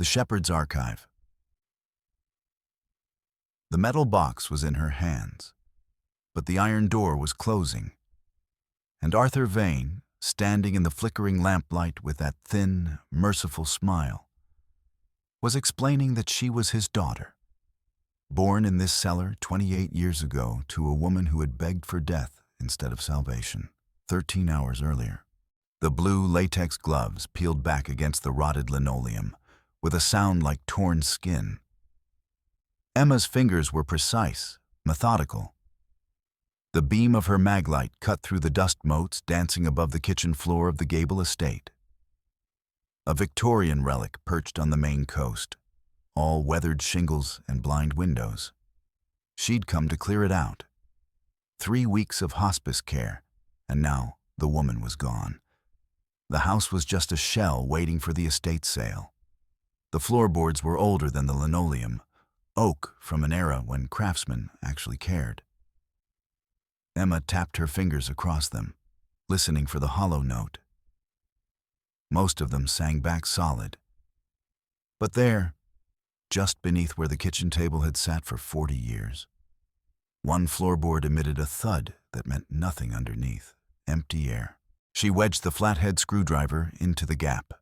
The Shepherd's Archive. The metal box was in her hands, but the iron door was closing, and Arthur Vane, standing in the flickering lamplight with that thin, merciful smile, was explaining that she was his daughter, born in this cellar 28 years ago to a woman who had begged for death instead of salvation 13 hours earlier. The blue latex gloves peeled back against the rotted linoleum with a sound like torn skin. Emma's fingers were precise, methodical. The beam of her maglite cut through the dust motes dancing above the kitchen floor of the Gable estate. A Victorian relic perched on the Maine coast, all weathered shingles and blind windows. She'd come to clear it out. 3 weeks of hospice care, and now the woman was gone. The house was just a shell waiting for the estate sale. The floorboards were older than the linoleum, oak from an era when craftsmen actually cared. Emma tapped her fingers across them, listening for the hollow note. Most of them sang back solid. But there, just beneath where the kitchen table had sat for 40 years, one floorboard emitted a thud that meant nothing underneath, empty air. She wedged the flathead screwdriver into the gap.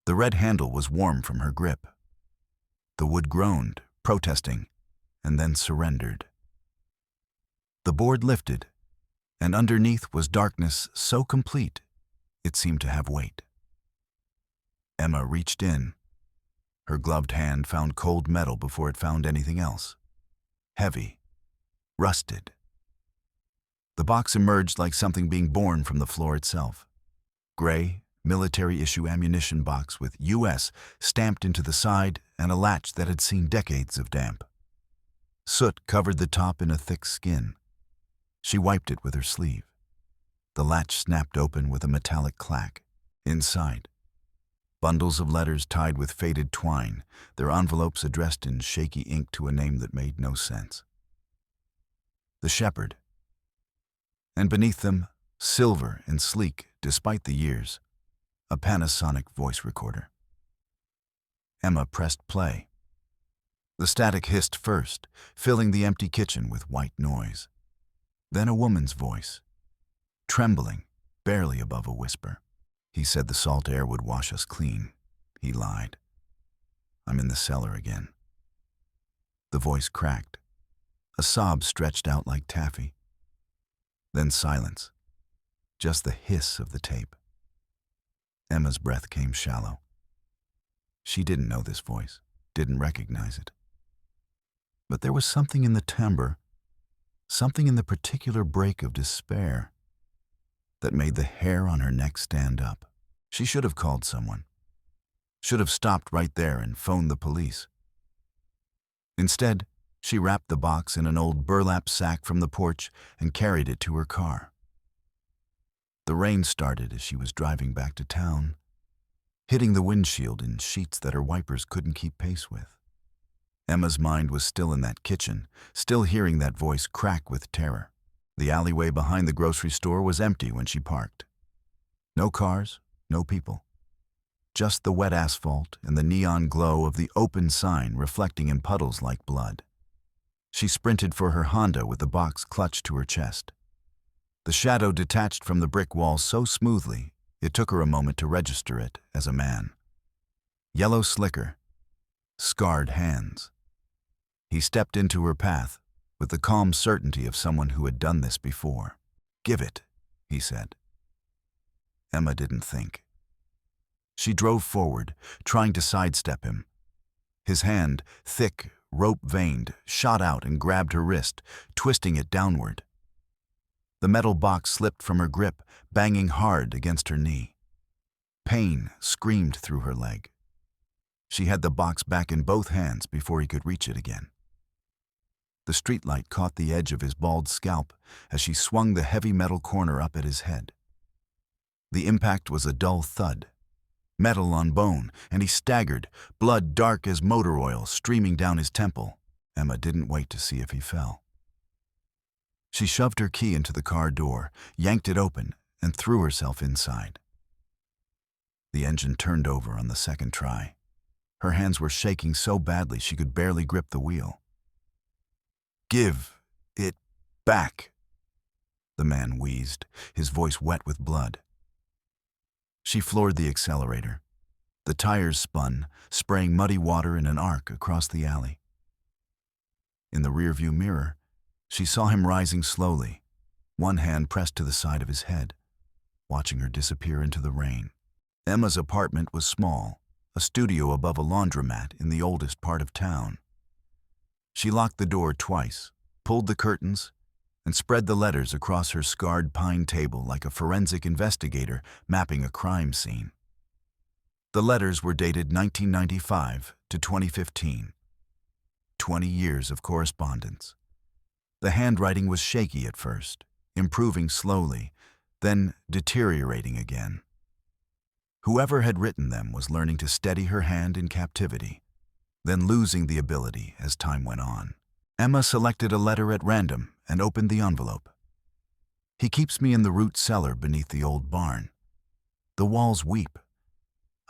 The red handle was warm from her grip. The wood groaned, protesting, and then surrendered. The board lifted, and underneath was darkness so complete it seemed to have weight. Emma reached in. Her gloved hand found cold metal before it found anything else. Heavy, rusted. The box emerged like something being born from the floor itself. Gray, military-issue ammunition box with U.S. stamped into the side and a latch that had seen decades of damp. Soot covered the top in a thick skin. She wiped it with her sleeve. The latch snapped open with a metallic clack. Inside, bundles of letters tied with faded twine, their envelopes addressed in shaky ink to a name that made no sense. The Shepherd. And beneath them, silver and sleek despite the years, a Panasonic voice recorder. Emma pressed play. The static hissed first, filling the empty kitchen with white noise. Then a woman's voice, trembling, barely above a whisper. He said the salt air would wash us clean. He lied. I'm in the cellar again. The voice cracked. A sob stretched out like taffy. Then silence. Just the hiss of the tape. Emma's breath came shallow. She didn't know this voice, didn't recognize it. But there was something in the timbre, something in the particular break of despair, that made the hair on her neck stand up. She should have called someone. Should have stopped right there and phoned the police. Instead, she wrapped the box in an old burlap sack from the porch and carried it to her car. The rain started as she was driving back to town, hitting the windshield in sheets that her wipers couldn't keep pace with. Emma's mind was still in that kitchen, still hearing that voice crack with terror. The alleyway behind the grocery store was empty when she parked. No cars, no people. Just the wet asphalt and the neon glow of the open sign reflecting in puddles like blood. She sprinted for her Honda with the box clutched to her chest. The shadow detached from the brick wall so smoothly, it took her a moment to register it as a man. Yellow slicker, scarred hands. He stepped into her path with the calm certainty of someone who had done this before. "Give it," he said. Emma didn't think. She drove forward, trying to sidestep him. His hand, thick, rope-veined, shot out and grabbed her wrist, twisting it downward. The metal box slipped from her grip, banging hard against her knee. Pain screamed through her leg. She had the box back in both hands before he could reach it again. The streetlight caught the edge of his bald scalp as she swung the heavy metal corner up at his head. The impact was a dull thud. Metal on bone, and he staggered, blood dark as motor oil streaming down his temple. Emma didn't wait to see if he fell. She shoved her key into the car door, yanked it open, and threw herself inside. The engine turned over on the second try. Her hands were shaking so badly she could barely grip the wheel. "Give it back," the man wheezed, his voice wet with blood. She floored the accelerator. The tires spun, spraying muddy water in an arc across the alley. In the rearview mirror, she saw him rising slowly, one hand pressed to the side of his head, watching her disappear into the rain. Emma's apartment was small, a studio above a laundromat in the oldest part of town. She locked the door twice, pulled the curtains, and spread the letters across her scarred pine table like a forensic investigator mapping a crime scene. The letters were dated 1995 to 2015. 20 years of correspondence. The handwriting was shaky at first, improving slowly, then deteriorating again. Whoever had written them was learning to steady her hand in captivity, then losing the ability as time went on. Emma selected a letter at random and opened the envelope. "He keeps me in the root cellar beneath the old barn. The walls weep.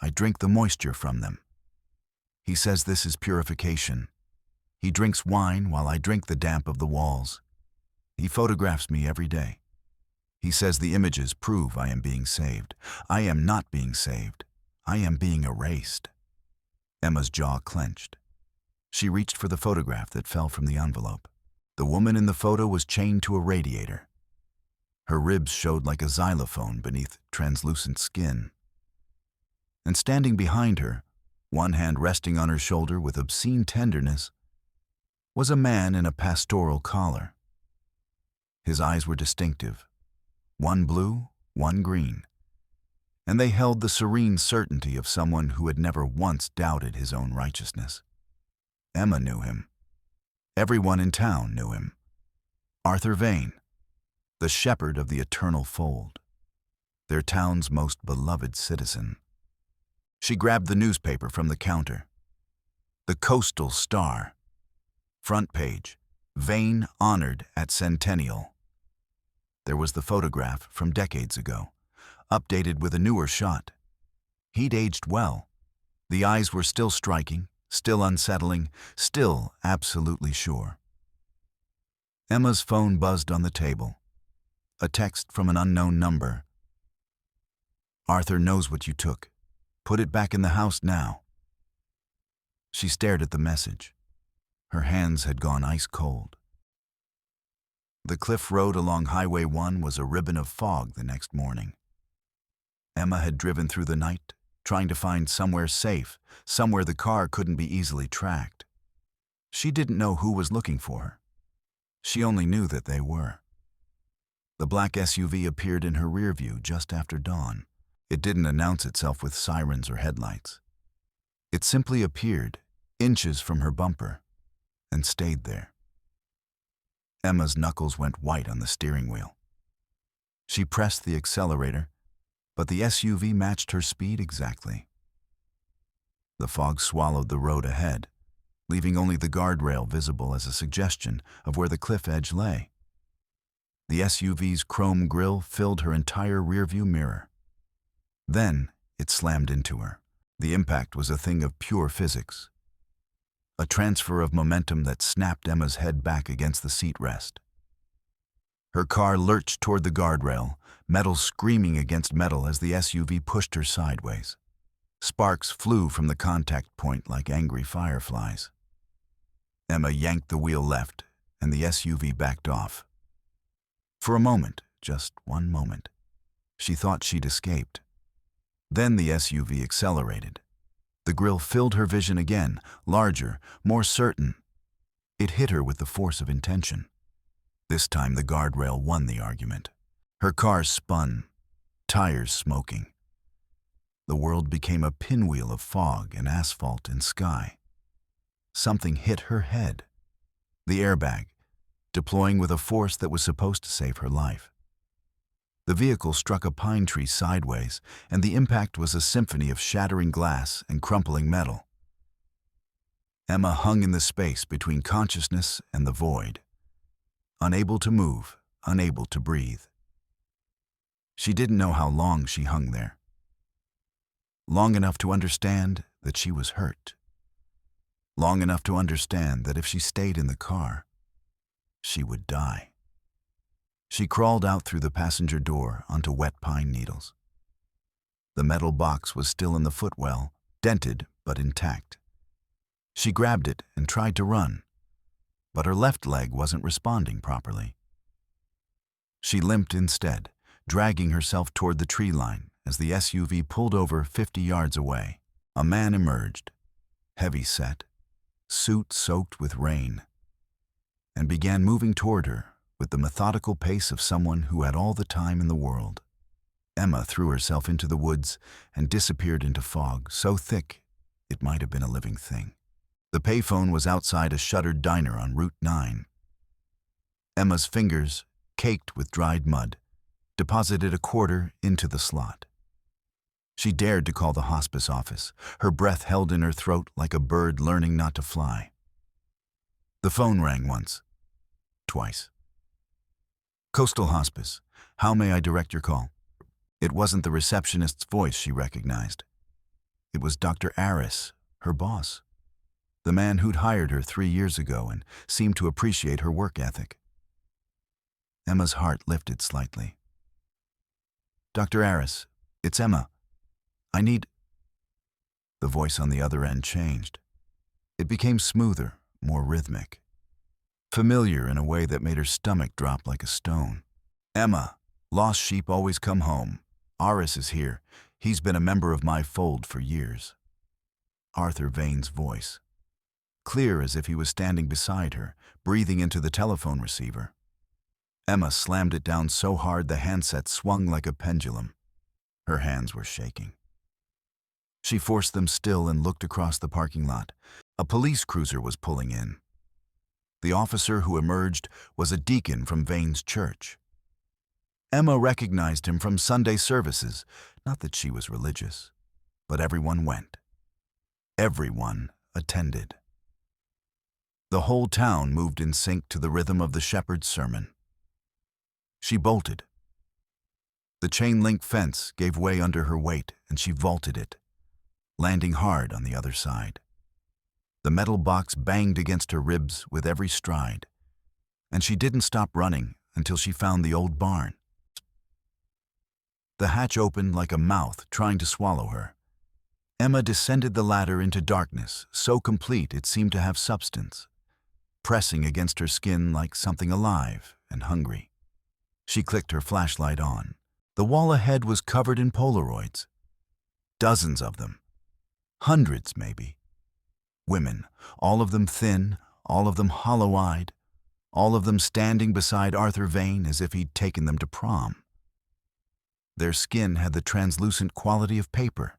I drink the moisture from them. He says this is purification. He drinks wine while I drink the damp of the walls. He photographs me every day. He says the images prove I am being saved. I am not being saved. I am being erased." Emma's jaw clenched. She reached for the photograph that fell from the envelope. The woman in the photo was chained to a radiator. Her ribs showed like a xylophone beneath translucent skin. And standing behind her, one hand resting on her shoulder with obscene tenderness, was a man in a pastoral collar. His eyes were distinctive, one blue, one green, and they held the serene certainty of someone who had never once doubted his own righteousness. Emma knew him. Everyone in town knew him. Arthur Vane, the shepherd of the eternal fold, their town's most beloved citizen. She grabbed the newspaper from the counter. The Coastal Star. Front page, Vane honored at Centennial. There was the photograph from decades ago, updated with a newer shot. He'd aged well. The eyes were still striking, still unsettling, still absolutely sure. Emma's phone buzzed on the table. A text from an unknown number. "Arthur knows what you took. Put it back in the house now." She stared at the message. Her hands had gone ice cold. The cliff road along Highway 1 was a ribbon of fog the next morning. Emma had driven through the night, trying to find somewhere safe, somewhere the car couldn't be easily tracked. She didn't know who was looking for her. She only knew that they were. The black SUV appeared in her rear view just after dawn. It didn't announce itself with sirens or headlights. It simply appeared, inches from her bumper, and stayed there. Emma's knuckles went white on the steering wheel. She pressed the accelerator, but the SUV matched her speed exactly. The fog swallowed the road ahead, leaving only the guardrail visible as a suggestion of where the cliff edge lay. The SUV's chrome grille filled her entire rearview mirror. Then it slammed into her. The impact was a thing of pure physics. A transfer of momentum that snapped Emma's head back against the seat rest. Her car lurched toward the guardrail, metal screaming against metal as the SUV pushed her sideways. Sparks flew from the contact point like angry fireflies. Emma yanked the wheel left, and the SUV backed off. For a moment, just one moment, she thought she'd escaped. Then the SUV accelerated. The grille filled her vision again, larger, more certain. It hit her with the force of intention. This time the guardrail won the argument. Her car spun, tires smoking. The world became a pinwheel of fog and asphalt and sky. Something hit her head. The airbag, deploying with a force that was supposed to save her life. The vehicle struck a pine tree sideways, and the impact was a symphony of shattering glass and crumpling metal. Emma hung in the space between consciousness and the void, unable to move, unable to breathe. She didn't know how long she hung there. Long enough to understand that she was hurt. long enough to understand that if she stayed in the car, she would die. She crawled out through the passenger door onto wet pine needles. The metal box was still in the footwell, dented but intact. She grabbed it and tried to run, but her left leg wasn't responding properly. She limped instead, dragging herself toward the tree line as the SUV pulled over 50 yards away. A man emerged, heavy-set, suit soaked with rain, and began moving toward her with the methodical pace of someone who had all the time in the world. Emma threw herself into the woods and disappeared into fog so thick it might have been a living thing. The payphone was outside a shuttered diner on Route 9. Emma's fingers, caked with dried mud, deposited a quarter into the slot. She dared to call the hospice office, her breath held in her throat like a bird learning not to fly. The phone rang once, twice. Coastal Hospice, how may I direct your call? It wasn't the receptionist's voice she recognized. It was Dr. Aris, her boss, the man who'd hired her 3 years ago and seemed to appreciate her work ethic. Emma's heart lifted slightly. Dr. Aris, it's Emma. I need... The voice on the other end changed. It became smoother, more rhythmic, familiar in a way that made her stomach drop like a stone. Emma, lost sheep always come home. Aris is here. He's been a member of my fold for years. Arthur Vane's voice, clear as if he was standing beside her, breathing into the telephone receiver. Emma slammed it down so hard the handset swung like a pendulum. Her hands were shaking. She forced them still and looked across the parking lot. A police cruiser was pulling in. The officer who emerged was a deacon from Vane's church. Emma recognized him from Sunday services, not that she was religious, but everyone went. Everyone attended. The whole town moved in sync to the rhythm of the shepherd's sermon. She bolted. The chain-link fence gave way under her weight, and she vaulted it, landing hard on the other side. The metal box banged against her ribs with every stride, and she didn't stop running until she found the old barn. The hatch opened like a mouth trying to swallow her. Emma descended the ladder into darkness, so complete it seemed to have substance, pressing against her skin like something alive and hungry. She clicked her flashlight on. The wall ahead was covered in Polaroids. Dozens of them. Hundreds, maybe. Women, all of them thin, all of them hollow-eyed, all of them standing beside Arthur Vane as if he'd taken them to prom. Their skin had the translucent quality of paper,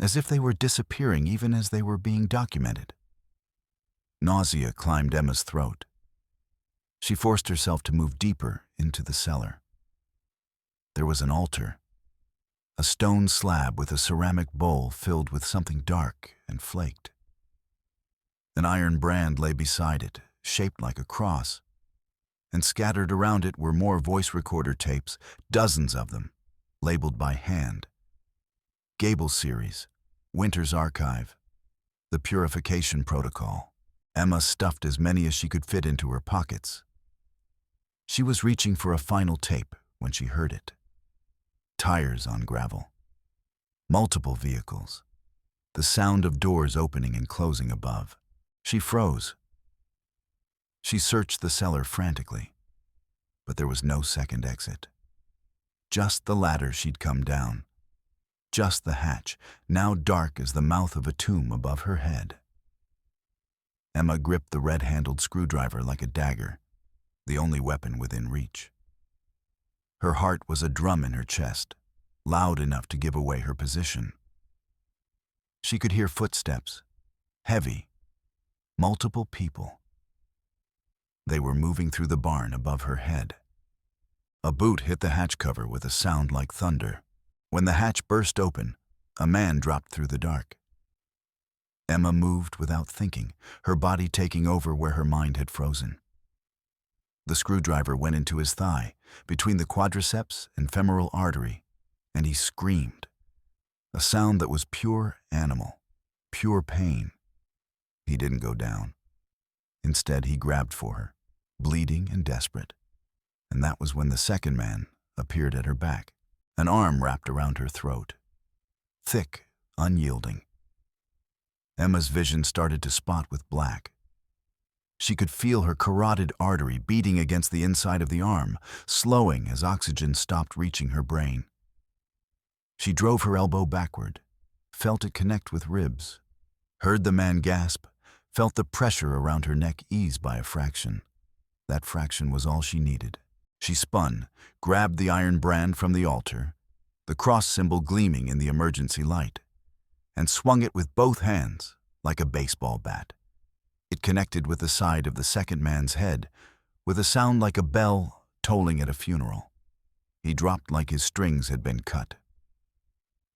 as if they were disappearing even as they were being documented. Nausea climbed Emma's throat. She forced herself to move deeper into the cellar. There was an altar, a stone slab with a ceramic bowl filled with something dark and flaked. An iron brand lay beside it, shaped like a cross, and scattered around it were more voice recorder tapes, dozens of them, labeled by hand. Gable Series, Winter's Archive, The Purification Protocol. Emma stuffed as many as she could fit into her pockets. She was reaching for a final tape when she heard it. Tires on gravel. Multiple vehicles. The sound of doors opening and closing above. She froze. She searched the cellar frantically, but there was no second exit. Just the ladder she'd come down. Just the hatch, now dark as the mouth of a tomb above her head. Emma gripped the red-handled screwdriver like a dagger, the only weapon within reach. Her heart was a drum in her chest, loud enough to give away her position. She could hear footsteps, heavy, multiple people. They were moving through the barn above her head. A boot hit the hatch cover with a sound like thunder. When the hatch burst open, a man dropped through the dark. Emma moved without thinking, her body taking over where her mind had frozen. The screwdriver went into his thigh, between the quadriceps and femoral artery, and he screamed. A sound that was pure animal, pure pain. He didn't go down. Instead, he grabbed for her, bleeding and desperate. And that was when the second man appeared at her back, an arm wrapped around her throat. Thick, unyielding. Emma's vision started to spot with black. She could feel her carotid artery beating against the inside of the arm, slowing as oxygen stopped reaching her brain. She drove her elbow backward, felt it connect with ribs, heard the man gasp, felt the pressure around her neck ease by a fraction. That fraction was all she needed. She spun, grabbed the iron brand from the altar, the cross symbol gleaming in the emergency light, and swung it with both hands like a baseball bat. It connected with the side of the second man's head, with a sound like a bell tolling at a funeral. He dropped like his strings had been cut.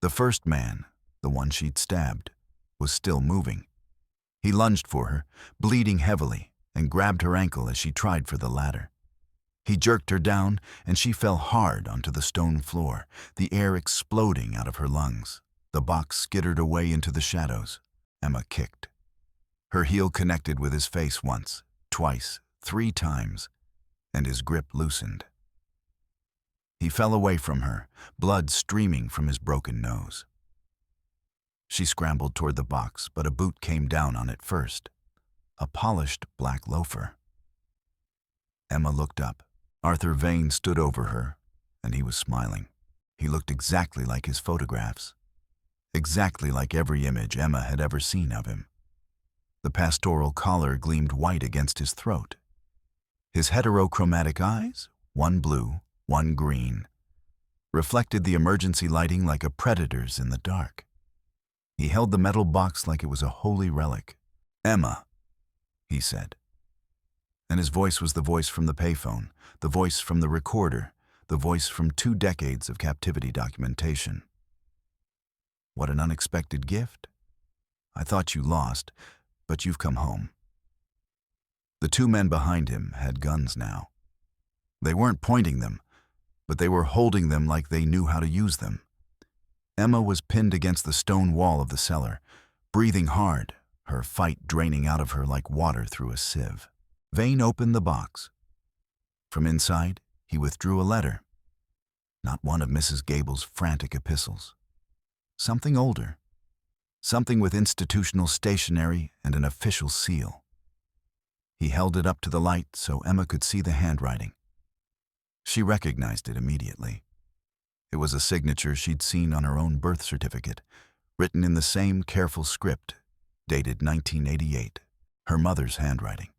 The first man, the one she'd stabbed, was still moving. He lunged for her, bleeding heavily, and grabbed her ankle as she tried for the ladder. He jerked her down, and she fell hard onto the stone floor, the air exploding out of her lungs. The box skittered away into the shadows. Emma kicked. Her heel connected with his face once, twice, 3 times, and his grip loosened. He fell away from her, blood streaming from his broken nose. She scrambled toward the box, but a boot came down on it first. A polished black loafer. Emma looked up. Arthur Vane stood over her, and he was smiling. He looked exactly like his photographs. Exactly like every image Emma had ever seen of him. The pastoral collar gleamed white against his throat. His heterochromatic eyes, one blue, one green, reflected the emergency lighting like a predator's in the dark. He held the metal box like it was a holy relic. "Emma," he said. And his voice was the voice from the payphone, the voice from the recorder, the voice from 2 decades of captivity documentation. "What an unexpected gift. I thought you lost, but you've come home." The 2 men behind him had guns now. They weren't pointing them, but they were holding them like they knew how to use them. Emma was pinned against the stone wall of the cellar, breathing hard, her fight draining out of her like water through a sieve. Vane opened the box. From inside, he withdrew a letter. Not one of Mrs. Gable's frantic epistles. Something older. Something with institutional stationery and an official seal. He held it up to the light so Emma could see the handwriting. She recognized it immediately. It was a signature she'd seen on her own birth certificate, written in the same careful script, dated 1988, her mother's handwriting.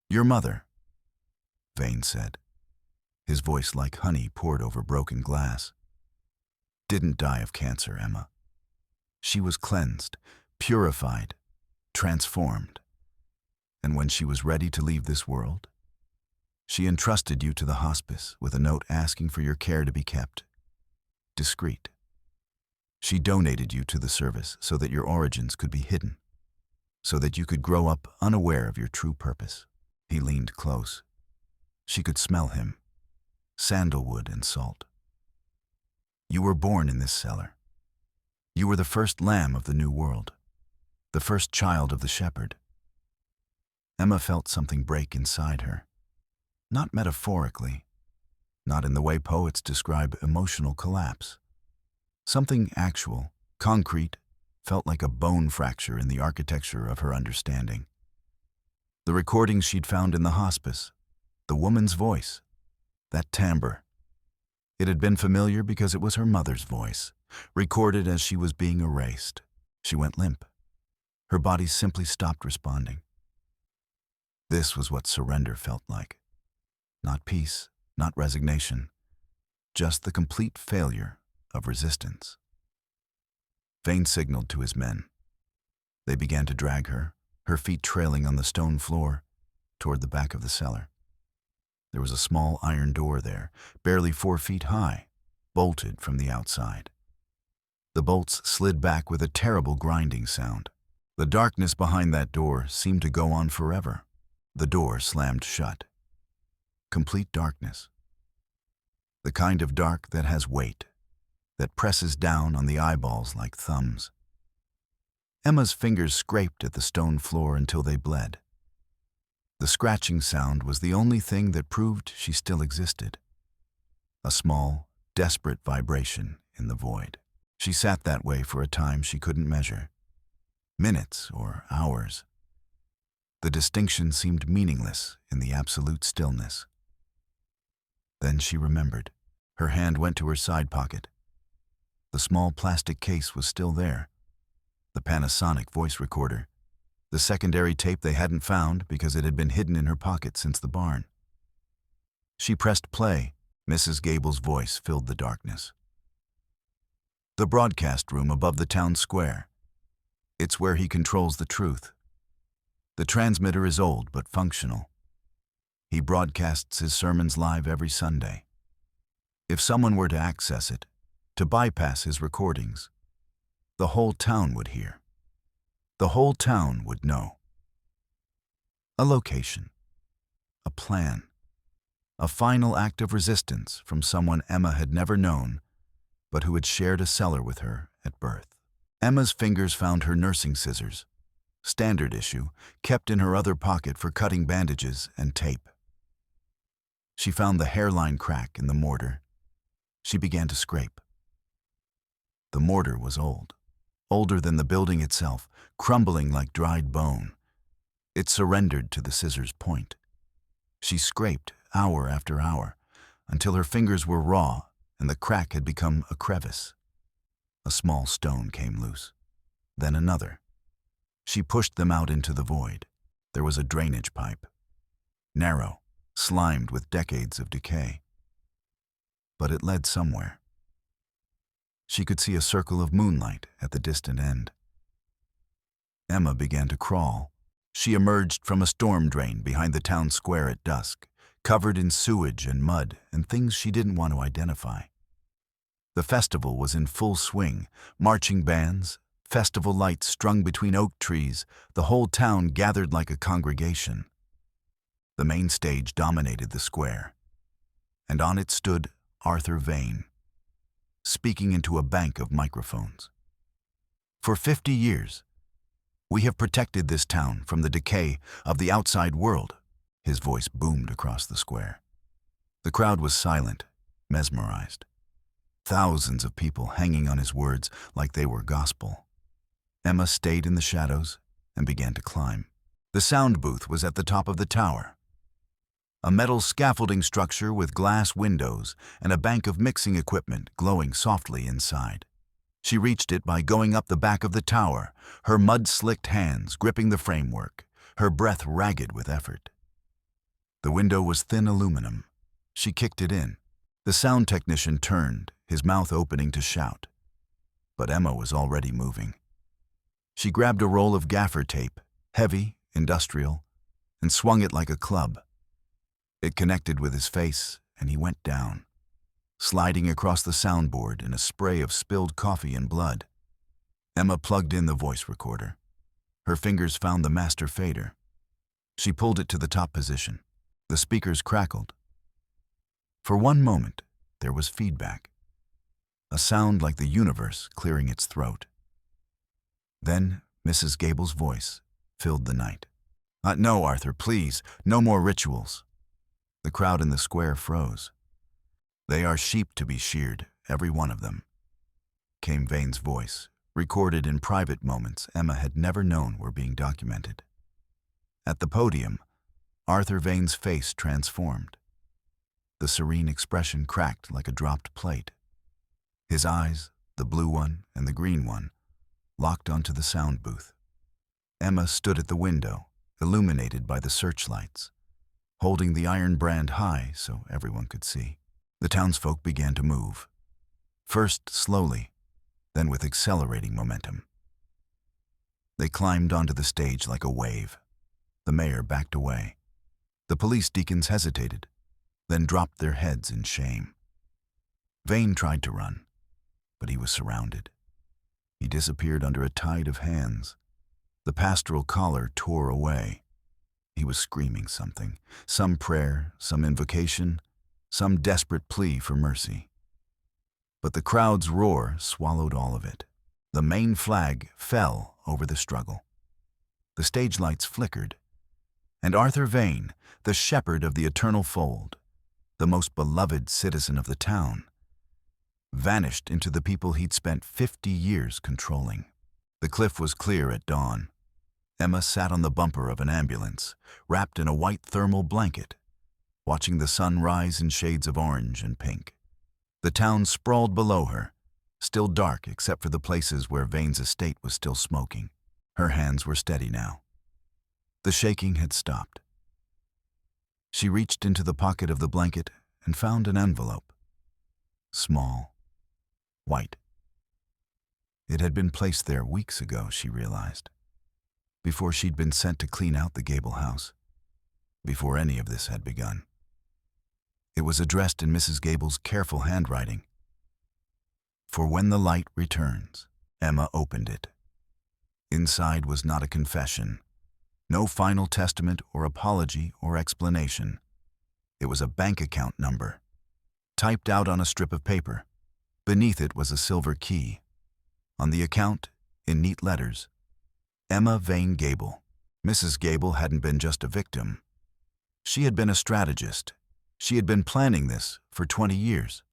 "Your mother," Vane said, his voice like honey poured over broken glass, "didn't die of cancer, Emma. She was cleansed, purified, transformed. And when she was ready to leave this world, she entrusted you to the hospice with a note asking for your care to be kept discreet. She donated you to the service so that your origins could be hidden, so that you could grow up unaware of your true purpose." He leaned close. She could smell him, sandalwood and salt. "You were born in this cellar. You were the first lamb of the new world, the first child of the shepherd." Emma felt something break inside her. Not metaphorically, not in the way poets describe emotional collapse. Something actual, concrete, felt like a bone fracture in the architecture of her understanding. The recordings she'd found in the hospice, the woman's voice, that timbre. It had been familiar because it was her mother's voice, recorded as she was being erased. She went limp. Her body simply stopped responding. This was what surrender felt like. Not peace, not resignation, just the complete failure of resistance. Vane signaled to his men. They began to drag her, her feet trailing on the stone floor, toward the back of the cellar. There was a small iron door there, barely 4 feet high, bolted from the outside. The bolts slid back with a terrible grinding sound. The darkness behind that door seemed to go on forever. The door slammed shut. Complete darkness. The kind of dark that has weight, that presses down on the eyeballs like thumbs. Emma's fingers scraped at the stone floor until they bled. The scratching sound was the only thing that proved she still existed. A small, desperate vibration in the void. She sat that way for a time she couldn't measure. Minutes or hours. The distinction seemed meaningless in the absolute stillness. Then she remembered. Her hand went to her side pocket. The small plastic case was still there. The Panasonic voice recorder. The secondary tape they hadn't found because it had been hidden in her pocket since the barn. She pressed play. Mrs. Gable's voice filled the darkness. The broadcast room above the town square. It's where he controls the truth. The transmitter is old but functional. He broadcasts his sermons live every Sunday. If someone were to access it, to bypass his recordings, the whole town would hear. The whole town would know. A location. A plan. A final act of resistance from someone Emma had never known, but who had shared a cellar with her at birth. Emma's fingers found her nursing scissors, standard issue, kept in her other pocket for cutting bandages and tape. She found the hairline crack in the mortar. She began to scrape. The mortar was old, older than the building itself, crumbling like dried bone. It surrendered to the scissors' point. She scraped hour after hour, until her fingers were raw and the crack had become a crevice. A small stone came loose, then another. She pushed them out into the void. There was a drainage pipe, narrow, slimed with decades of decay. But it led somewhere. She could see a circle of moonlight at the distant end. Emma began to crawl. She emerged from a storm drain behind the town square at dusk, covered in sewage and mud and things she didn't want to identify. The festival was in full swing, marching bands, festival lights strung between oak trees, the whole town gathered like a congregation. The main stage dominated the square, and on it stood Arthur Vane, speaking into a bank of microphones. For 50 years, we have protected this town from the decay of the outside world. His voice boomed across the square. The crowd was silent, mesmerized. Thousands of people hanging on his words like they were gospel. Emma stayed in the shadows and began to climb. The sound booth was at the top of the tower. A metal scaffolding structure with glass windows and a bank of mixing equipment glowing softly inside. She reached it by going up the back of the tower, her mud-slicked hands gripping the framework, her breath ragged with effort. The window was thin aluminum. She kicked it in. The sound technician turned, his mouth opening to shout. But Emma was already moving. She grabbed a roll of gaffer tape, heavy, industrial, and swung it like a club. It connected with his face, and he went down, sliding across the soundboard in a spray of spilled coffee and blood. Emma plugged in the voice recorder. Her fingers found the master fader. She pulled it to the top position. The speakers crackled. For one moment, there was feedback, a sound like the universe clearing its throat. Then Mrs. Gable's voice filled the night. No, Arthur, please, no more rituals." The crowd in the square froze. "They are sheep to be sheared, every one of them," came Vane's voice, recorded in private moments Emma had never known were being documented. At the podium, Arthur Vane's face transformed. The serene expression cracked like a dropped plate. His eyes, the blue one and the green one, locked onto the sound booth. Emma stood at the window, illuminated by the searchlights, holding the iron brand high so everyone could see. The townsfolk began to move, first slowly, then with accelerating momentum. They climbed onto the stage like a wave. The mayor backed away. The police deacons hesitated, then dropped their heads in shame. Vane tried to run, but he was surrounded. He disappeared under a tide of hands. The pastoral collar tore away. He was screaming something, some prayer, some invocation, some desperate plea for mercy. But the crowd's roar swallowed all of it. The Maine flag fell over the struggle. The stage lights flickered, and Arthur Vane, the shepherd of the eternal fold, the most beloved citizen of the town, vanished into the people he'd spent 50 years controlling. The cliff was clear at dawn. Emma sat on the bumper of an ambulance, wrapped in a white thermal blanket, watching the sun rise in shades of orange and pink. The town sprawled below her, still dark except for the places where Vane's estate was still smoking. Her hands were steady now. The shaking had stopped. She reached into the pocket of the blanket and found an envelope. Small, white. It had been placed there weeks ago, she realized, before she'd been sent to clean out the Gable house, before any of this had begun. It was addressed in Mrs. Gable's careful handwriting. For when the light returns. Emma opened it. Inside was not a confession, no final testament or apology or explanation. It was a bank account number, typed out on a strip of paper. Beneath it was a silver key. On the account, in neat letters, Emma Vane Gable. Mrs. Gable hadn't been just a victim. She had been a strategist. She had been planning this for 20 years.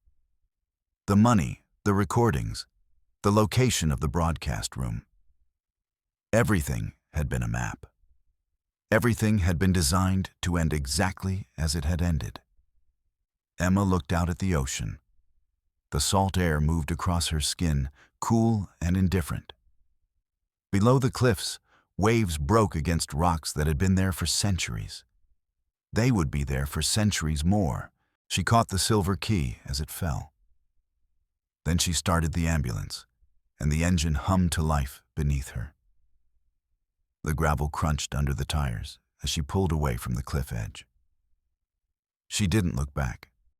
The money, the recordings, the location of the broadcast room. Everything had been a map. Everything had been designed to end exactly as it had ended. Emma looked out at the ocean. The salt air moved across her skin, cool and indifferent. Below the cliffs, waves broke against rocks that had been there for centuries. They would be there for centuries more. She caught the silver key as it fell. Then she started the ambulance, and the engine hummed to life beneath her. The gravel crunched under the tires as she pulled away from the cliff edge. She didn't look back.